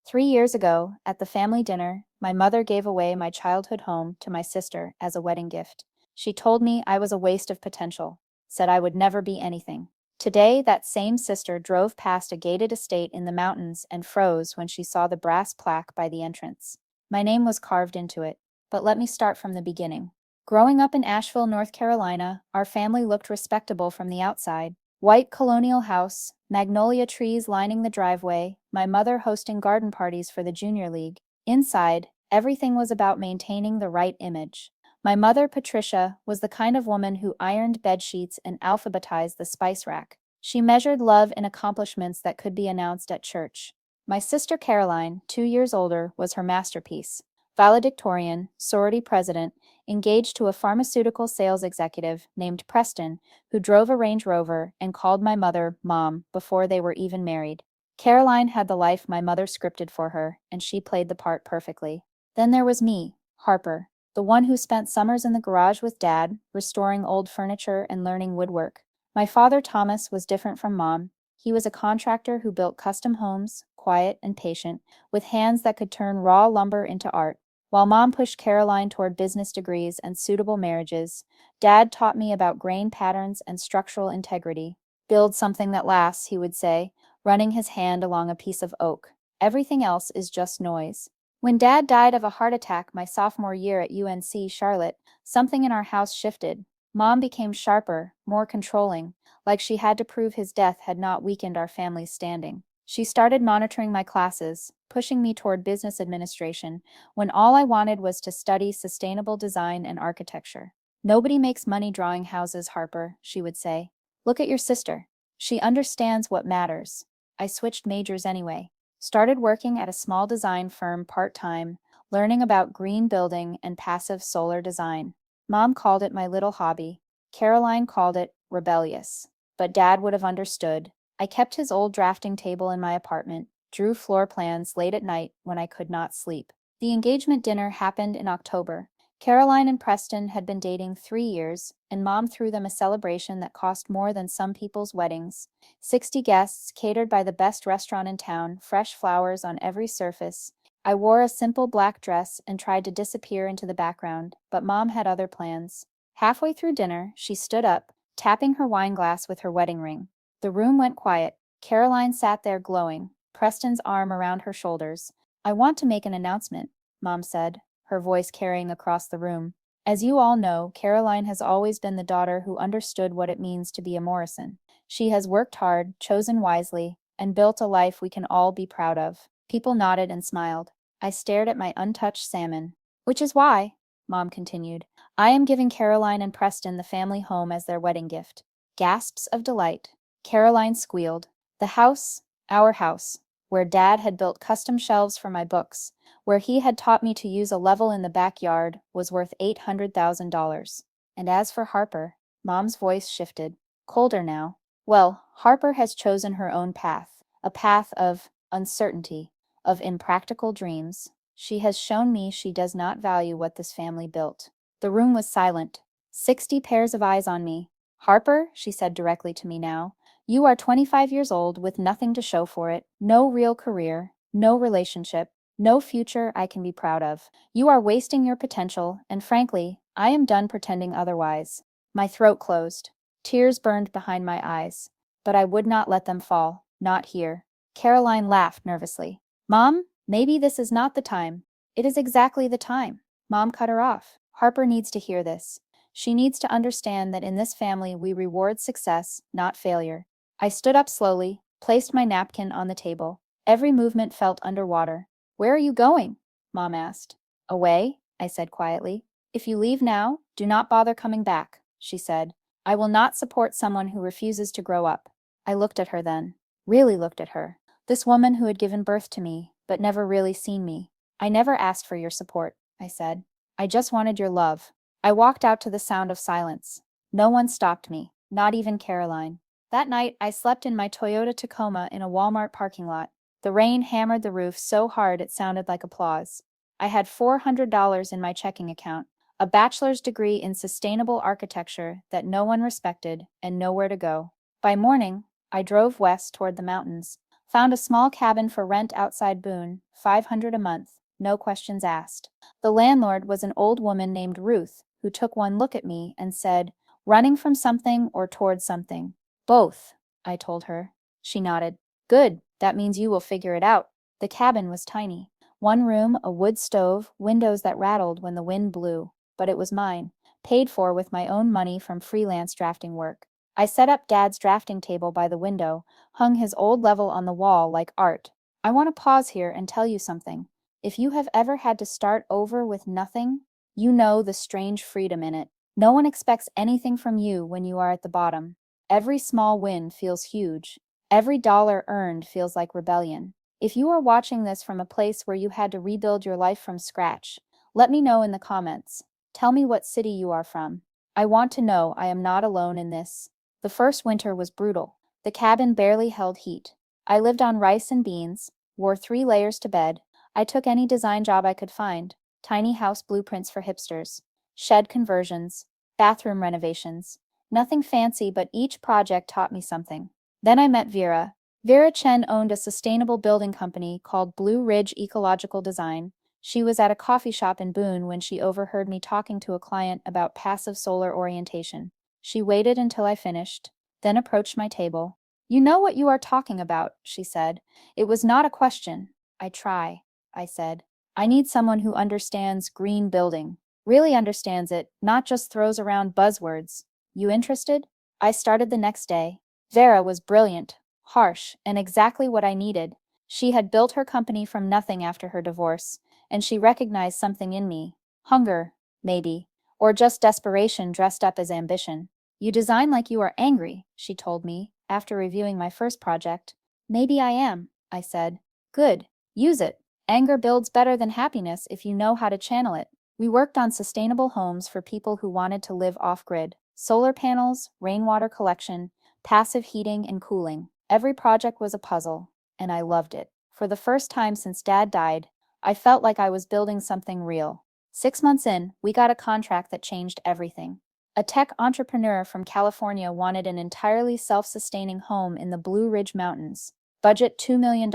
3 years ago, at the family dinner, my mother gave away my childhood home to my sister as a wedding gift. She told me I was a waste of potential, said I would never be anything. Today, that same sister drove past a gated estate in the mountains and froze when she saw the brass plaque by the entrance. My name was carved into it, but let me start from the beginning. Growing up in Asheville, North Carolina, our family looked respectable from the outside. White colonial house, magnolia trees lining the driveway, my mother hosting garden parties for the junior league. Inside, everything was about maintaining the right image. My mother, Patricia, was the kind of woman who ironed bed sheets and alphabetized the spice rack. She measured love in accomplishments that could be announced at church. My sister Caroline, 2 years older, was her masterpiece. Valedictorian, sorority president, engaged to a pharmaceutical sales executive named Preston, who drove a Range Rover and called my mother Mom before they were even married. Caroline had the life my mother scripted for her, and she played the part perfectly. Then there was me, Harper, the one who spent summers in the garage with Dad, restoring old furniture and learning woodwork. My father, Thomas, was different from Mom. He was a contractor who built custom homes, quiet and patient, with hands that could turn raw lumber into art. While Mom pushed Caroline toward business degrees and suitable marriages, Dad taught me about grain patterns and structural integrity. Build something that lasts, he would say, running his hand along a piece of oak. Everything else is just noise. When Dad died of a heart attack my sophomore year at UNC Charlotte, something in our house shifted. Mom became sharper, more controlling, like she had to prove his death had not weakened our family's standing. She started monitoring my classes, pushing me toward business administration, when all I wanted was to study sustainable design and architecture. Nobody makes money drawing houses, Harper, she would say. Look at your sister. She understands what matters. I switched majors anyway. Started working at a small design firm part-time, learning about green building and passive solar design. Mom called it my little hobby. Caroline called it rebellious. But Dad would have understood. I kept his old drafting table in my apartment, drew floor plans late at night when I could not sleep. The engagement dinner happened in October. Caroline and Preston had been dating 3 years, and Mom threw them a celebration that cost more than some people's weddings. 60 guests, catered by the best restaurant in town, fresh flowers on every surface. I wore a simple black dress and tried to disappear into the background, but Mom had other plans. Halfway through dinner, she stood up, tapping her wine glass with her wedding ring. The room went quiet. Caroline sat there glowing, Preston's arm around her shoulders. I want to make an announcement, Mom said, her voice carrying across the room. As you all know, Caroline has always been the daughter who understood what it means to be a Morrison. She has worked hard, chosen wisely, and built a life we can all be proud of. People nodded and smiled. I stared at my untouched salmon. Which is why, Mom continued, I am giving Caroline and Preston the family home as their wedding gift. Gasps of delight. Caroline squealed. The house, our house, where Dad had built custom shelves for my books, where he had taught me to use a level in the backyard, was worth $800,000. And as for Harper, Mom's voice shifted, colder now. Well, Harper has chosen her own path, a path of uncertainty, of impractical dreams. She has shown me she does not value what this family built. The room was silent. 60 pairs of eyes on me. Harper, she said directly to me now, you are 25 years old with nothing to show for it, no real career, no relationship, no future I can be proud of. You are wasting your potential, and frankly, I am done pretending otherwise. My throat closed. Tears burned behind my eyes. But I would not let them fall, not here. Caroline laughed nervously. Mom, maybe this is not the time. It is exactly the time. Mom cut her off. Harper needs to hear this. She needs to understand that in this family we reward success, not failure. I stood up slowly, placed my napkin on the table. Every movement felt underwater. Where are you going? Mom asked. Away, I said quietly. If you leave now, do not bother coming back, she said. I will not support someone who refuses to grow up. I looked at her then. Really looked at her. This woman who had given birth to me, but never really seen me. I never asked for your support, I said. I just wanted your love. I walked out to the sound of silence. No one stopped me, not even Caroline. That night, I slept in my Toyota Tacoma in a Walmart parking lot. The rain hammered the roof so hard it sounded like applause. I had $400 in my checking account, a bachelor's degree in sustainable architecture that no one respected, and nowhere to go. By morning, I drove west toward the mountains, Found a small cabin for rent outside Boone, 500 a month, no questions asked. The landlord was an old woman named Ruth, who took one look at me and said, "Running from something or toward something?" "Both," I told her. She nodded. "Good, that means you will figure it out." The cabin was tiny. One room, a wood stove, windows that rattled when the wind blew. But it was mine, paid for with my own money from freelance drafting work. I set up Dad's drafting table by the window, hung his old level on the wall like art. I want to pause here and tell you something. If you have ever had to start over with nothing, you know the strange freedom in it. No one expects anything from you when you are at the bottom. Every small win feels huge. Every dollar earned feels like rebellion. If you are watching this from a place where you had to rebuild your life from scratch, let me know in the comments. Tell me what city you are from. I want to know I am not alone in this. The first winter was brutal. The cabin barely held heat. I lived on rice and beans, wore 3 layers to bed. I took any design job I could find. Tiny house blueprints for hipsters, shed conversions, bathroom renovations. Nothing fancy, but each project taught me something. Then I met Vera. Vera Chen owned a sustainable building company called Blue Ridge Ecological Design. She was at a coffee shop in Boone when she overheard me talking to a client about passive solar orientation. She waited until I finished, then approached my table. "You know what you are talking about," she said. It was not a question. "I try," I said. "I need someone who understands green building. Really understands it, not just throws around buzzwords. You interested?" I started the next day. Vera was brilliant, harsh, and exactly what I needed. She had built her company from nothing after her divorce, and she recognized something in me. Hunger, maybe, or just desperation dressed up as ambition. "You design like you are angry," she told me, after reviewing my first project. "Maybe I am," I said. "Good. Use it. Anger builds better than happiness if you know how to channel it." We worked on sustainable homes for people who wanted to live off-grid. Solar panels, rainwater collection, passive heating and cooling. Every project was a puzzle, and I loved it. For the first time since Dad died, I felt like I was building something real. 6 months in, we got a contract that changed everything. A tech entrepreneur from California wanted an entirely self-sustaining home in the Blue Ridge Mountains. Budget $2 million.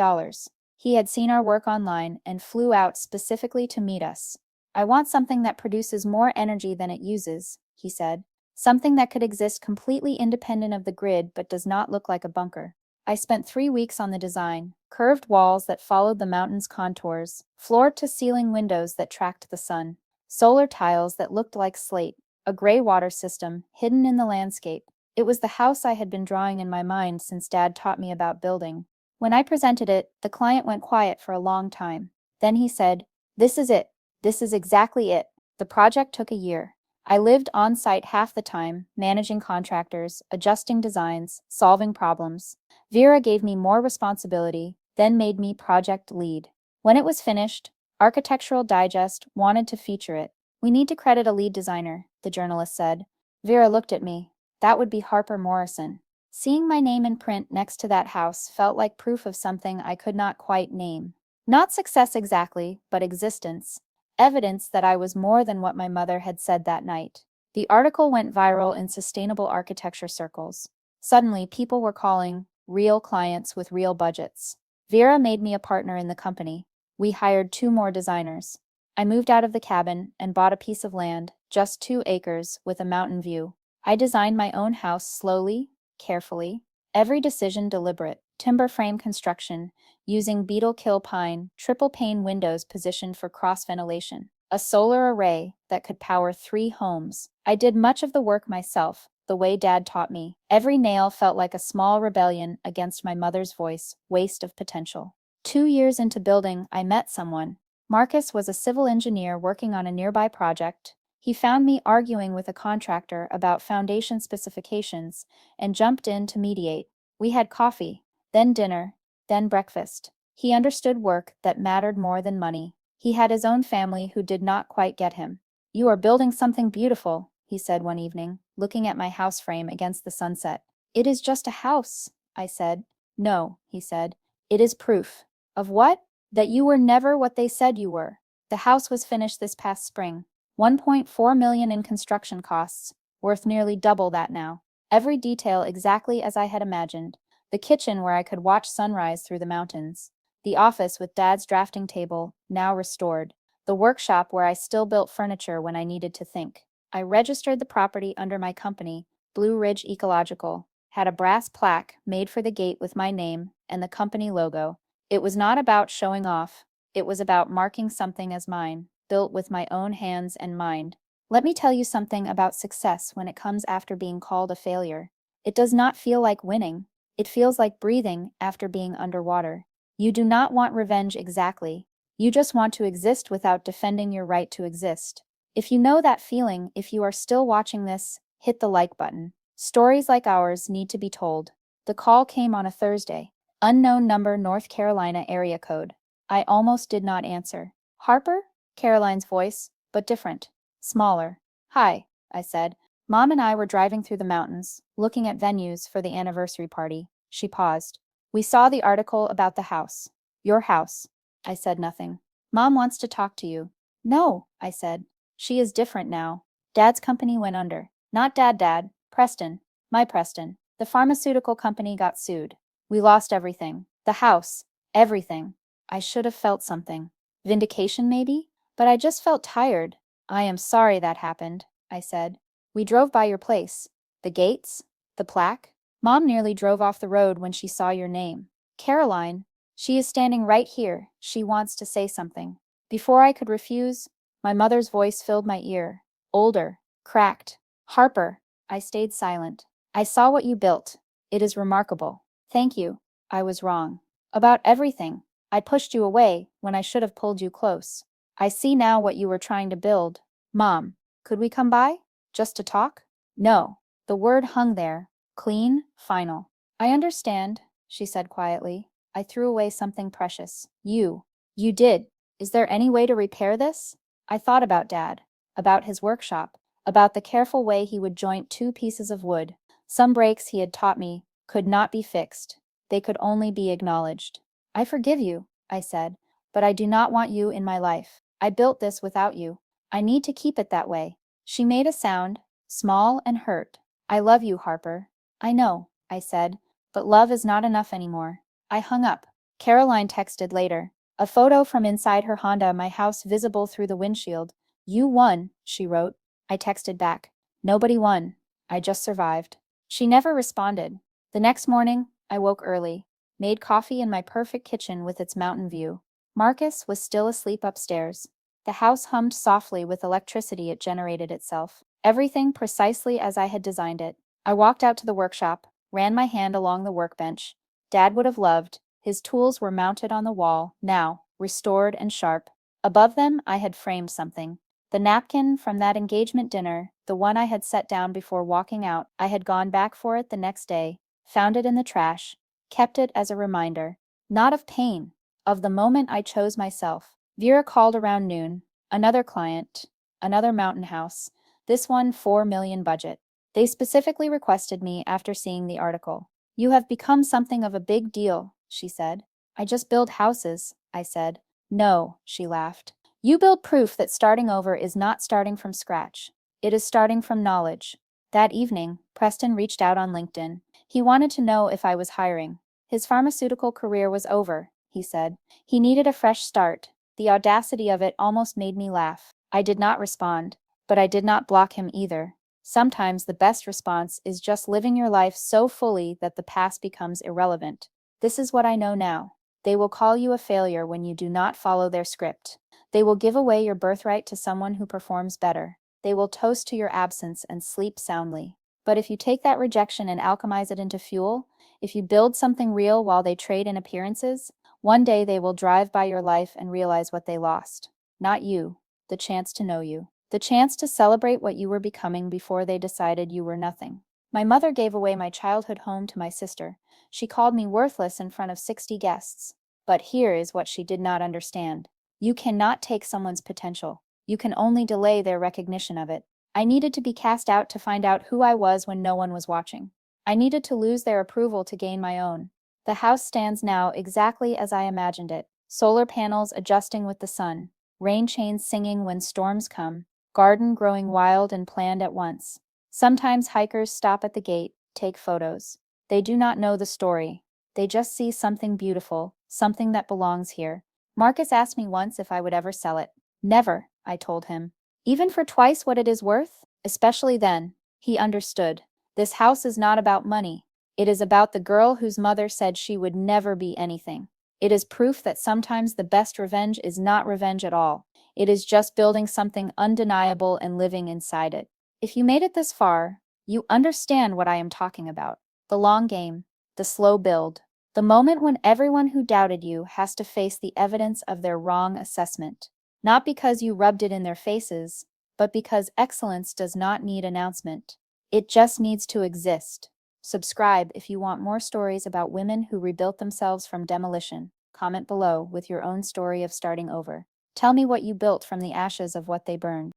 He had seen our work online and flew out specifically to meet us. "I want something that produces more energy than it uses," he said. "Something that could exist completely independent of the grid but does not look like a bunker." I spent 3 weeks on the design. Curved walls that followed the mountain's contours, floor-to-ceiling windows that tracked the sun, solar tiles that looked like slate, a gray water system hidden in the landscape. It was the house I had been drawing in my mind since Dad taught me about building. When I presented it, the client went quiet for a long time. Then he said, "This is it. This is exactly it." The project took a year. I lived on site half the time, managing contractors, adjusting designs, solving problems. Vera gave me more responsibility, then made me project lead. When it was finished, Architectural Digest wanted to feature it. "We need to credit a lead designer," the journalist said. Vera looked at me. "That would be Harper Morrison." Seeing my name in print next to that house felt like proof of something I could not quite name. Not success exactly, but existence. Evidence that I was more than what my mother had said that night. The article went viral in sustainable architecture circles. Suddenly, people were calling, real clients with real budgets. Vera made me a partner in the company. We hired 2 more designers. I moved out of the cabin and bought a piece of land, just 2 acres, with a mountain view. I designed my own house slowly, carefully, every decision deliberate. Timber frame construction, using beetle kill pine, triple pane windows positioned for cross ventilation. A solar array that could power 3 homes. I did much of the work myself, the way Dad taught me. Every nail felt like a small rebellion against my mother's voice, waste of potential. 2 years into building, I met someone. Marcus was a civil engineer working on a nearby project. He found me arguing with a contractor about foundation specifications and jumped in to mediate. We had coffee, then dinner, then breakfast. He understood work that mattered more than money. He had his own family who did not quite get him. "You are building something beautiful," he said one evening, looking at my house frame against the sunset. "It is just a house," I said. "No," he said. "It is proof." "Of what?" "That you were never what they said you were." The house was finished this past spring. 1.4 million in construction costs, worth nearly double that now. Every detail exactly as I had imagined. The kitchen where I could watch sunrise through the mountains. The office with Dad's drafting table, now restored. The workshop where I still built furniture when I needed to think. I registered the property under my company, Blue Ridge Ecological, had a brass plaque made for the gate with my name and the company logo. It was not about showing off, it was about marking something as mine, built with my own hands and mind. Let me tell you something about success when it comes after being called a failure. It does not feel like winning. It feels like breathing after being underwater. You do not want revenge exactly. You just want to exist without defending your right to exist. If you know that feeling, if you are still watching this, hit the like button. Stories like ours need to be told. The call came on a Thursday. Unknown number, North Carolina area code. I almost did not answer. Harper? Caroline's voice, but different. Smaller. Hi, I said. Mom and I were driving through the mountains, looking at venues for the anniversary party. She paused. We saw the article about the house. Your house. I said nothing. Mom wants to talk to you. No, I said. She is different now. Dad's company went under. Not Dad, Preston. My Preston. The pharmaceutical company got sued. We lost everything. The house. Everything. I should have felt something. Vindication, maybe? But I just felt tired. I am sorry that happened, I said. We drove by your place. The gates? The plaque? Mom nearly drove off the road when she saw your name. Caroline. She is standing right here. She wants to say something. Before I could refuse, my mother's voice filled my ear. Older. Cracked. Harper. I stayed silent. I saw what you built. It is remarkable. Thank you. I was wrong. About everything. I pushed you away when I should have pulled you close. I see now what you were trying to build. Mom, could we come by? Just to talk? No. The word hung there. Clean, final. I understand, she said quietly. I threw away something precious. You did. Is there any way to repair this? I thought about Dad, about his workshop, about the careful way he would joint two pieces of wood. Some breaks he had taught me could not be fixed. They could only be acknowledged. I forgive you, I said, but I do not want you in my life. I built this without you. I need to keep it that way. She made a sound, small and hurt. I love you, Harper. I know, I said, but love is not enough anymore. I hung up. Caroline texted later. A photo from inside her Honda, my house visible through the windshield. You won, she wrote. I texted back. Nobody won. I just survived. She never responded. The next morning, I woke early, made coffee in my perfect kitchen with its mountain view. Marcus was still asleep upstairs. The house hummed softly with electricity it generated itself. Everything precisely as I had designed it. I walked out to the workshop, ran my hand along the workbench. Dad would have loved. His tools were mounted on the wall, now, restored and sharp. Above them, I had framed something. The napkin from that engagement dinner, the one I had set down before walking out. I had gone back for it the next day, found it in the trash, kept it as a reminder. Not of pain, of the moment I chose myself. Vera called around noon. Another client, another mountain house. This one, 4 million budget. They specifically requested me after seeing the article. You have become something of a big deal, she said. I just build houses, I said. No, she laughed. You build proof that starting over is not starting from scratch. It is starting from knowledge. That evening, Preston reached out on LinkedIn. He wanted to know if I was hiring. His pharmaceutical career was over, he said. He needed a fresh start. The audacity of it almost made me laugh. I did not respond, but I did not block him either. Sometimes the best response is just living your life so fully that the past becomes irrelevant. This is what I know now. They will call you a failure when you do not follow their script. They will give away your birthright to someone who performs better. They will toast to your absence and sleep soundly. But if you take that rejection and alchemize it into fuel, if you build something real while they trade in appearances, one day they will drive by your life and realize what they lost. Not you, the chance to know you. The chance to celebrate what you were becoming before they decided you were nothing. My mother gave away my childhood home to my sister. She called me worthless in front of 60 guests. But here is what she did not understand. You cannot take someone's potential. You can only delay their recognition of it. I needed to be cast out to find out who I was when no one was watching. I needed to lose their approval to gain my own. The house stands now exactly as I imagined it. Solar panels adjusting with the sun. Rain chains singing when storms come. Garden growing wild and planned at once. Sometimes hikers stop at the gate, take photos. They do not know the story. They just see something beautiful, something that belongs here. Marcus asked me once if I would ever sell it. Never, I told him. Even for twice what it is worth? Especially then. He understood. This house is not about money. It is about the girl whose mother said she would never be anything. It is proof that sometimes the best revenge is not revenge at all. It is just building something undeniable and living inside it. If you made it this far, you understand what I am talking about. The long game, the slow build, the moment when everyone who doubted you has to face the evidence of their wrong assessment. Not because you rubbed it in their faces, but because excellence does not need announcement. It just needs to exist. Subscribe if you want more stories about women who rebuilt themselves from demolition. Comment below with your own story of starting over. Tell me what you built from the ashes of what they burned.